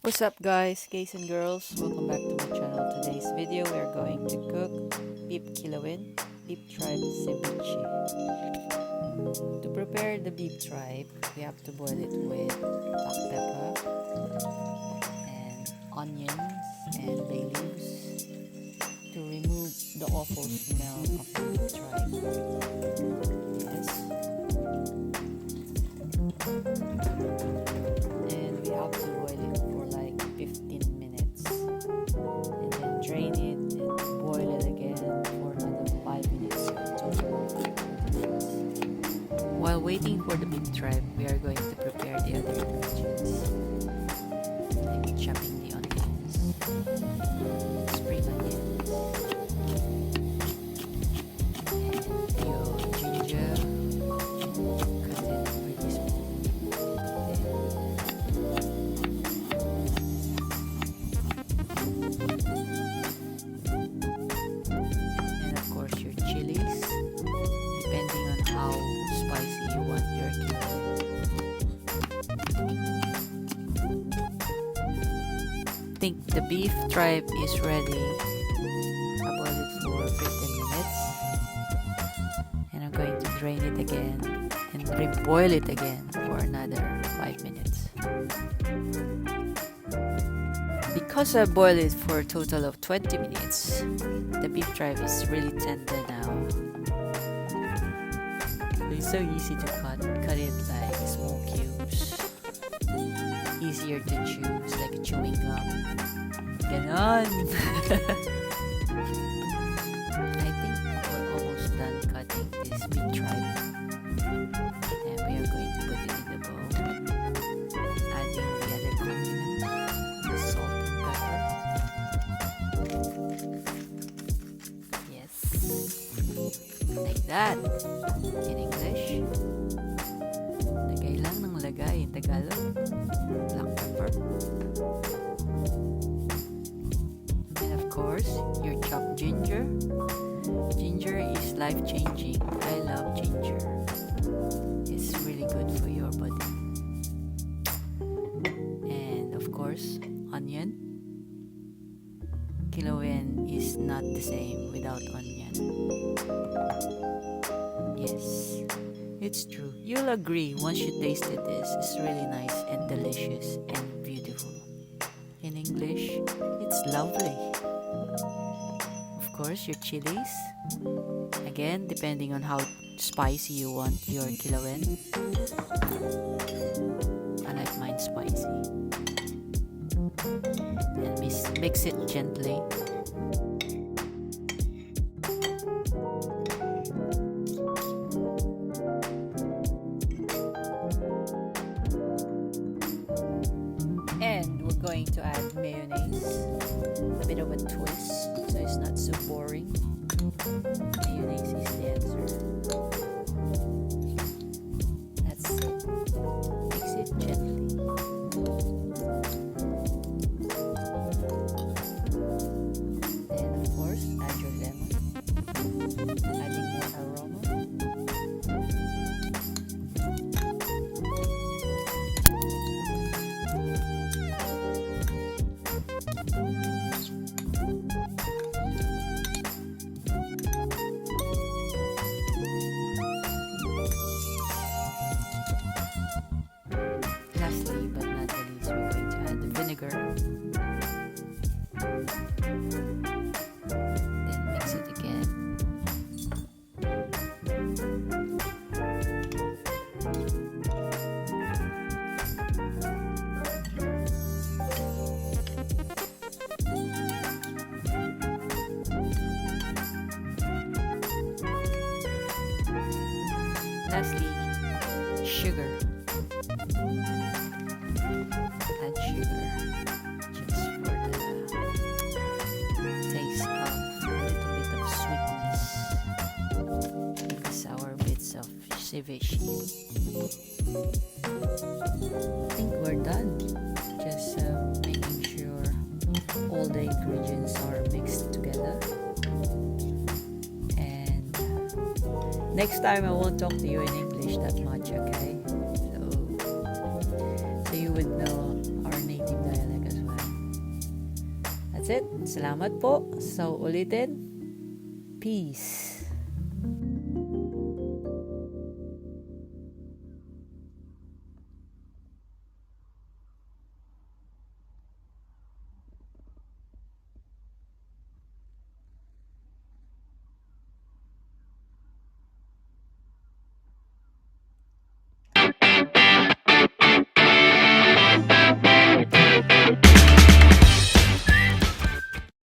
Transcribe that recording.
What's up guys and girls, welcome back to my channel. Today's video we are going to cook beef kilawin, beef tripe ceviche. To prepare the beef tripe, we have to boil it with black pepper and onions and bay leaves to remove the awful smell of the beef tripe. Yes. And we have to boil it for like 15 minutes and then drain it and boil it again for another 5 minutes, so a total of 30 minutes. While waiting for the beef tripe, we are going to prepare the other ingredients, like chopping the onions, spring onions, and your ginger, cut it pretty small. And of course your chilies, depending on how spicy you want your kilawin. I think the beef tripe is ready. I boiled it for 15 minutes and I'm going to drain it again and reboil it again for another 5 minutes. Because I boiled it for a total of 20 minutes, the beef tripe is really tender now. It's so easy to cut it like small cubes. Easier to chew, it's like a chewing gum. Ganon! I think we're almost done cutting this beef tripe. And we are going to put it in the bowl. Adding the other condiments, the salt and pepper. Yes. Like that. In English. Lagay lang ng lagay in Tagalog. Black pepper. And of course, your chopped ginger. Ginger is life-changing. I love ginger. It's really good for your body. And of course, onion. Kilawin is not the same without onion. Yes, it's true. You'll agree once you tasted this. It's really nice and delicious and beautiful. In English, it's lovely. Of course, your chilies. Again, depending on how spicy you want your kilawin. I like mine spicy. And mix it gently. And we're going to add mayonnaise, a bit of a twist, so it's not so boring. Mayonnaise is the answer. That's it. Mix it gently. Then of course, add your lemon, adding more aroma. Lastly, but not the least, we're going to add the vinegar. Then mix it again. Lastly, sugar. Add sugar just for the taste of a little bit of sweetness with the sour bits of ceviche. I think we're done. Just making sure all the ingredients are mixed together. And next time I won't talk to you in English that much, okay? So you would know our native dialect as that's it. Salamat po. So, ulitin. Peace.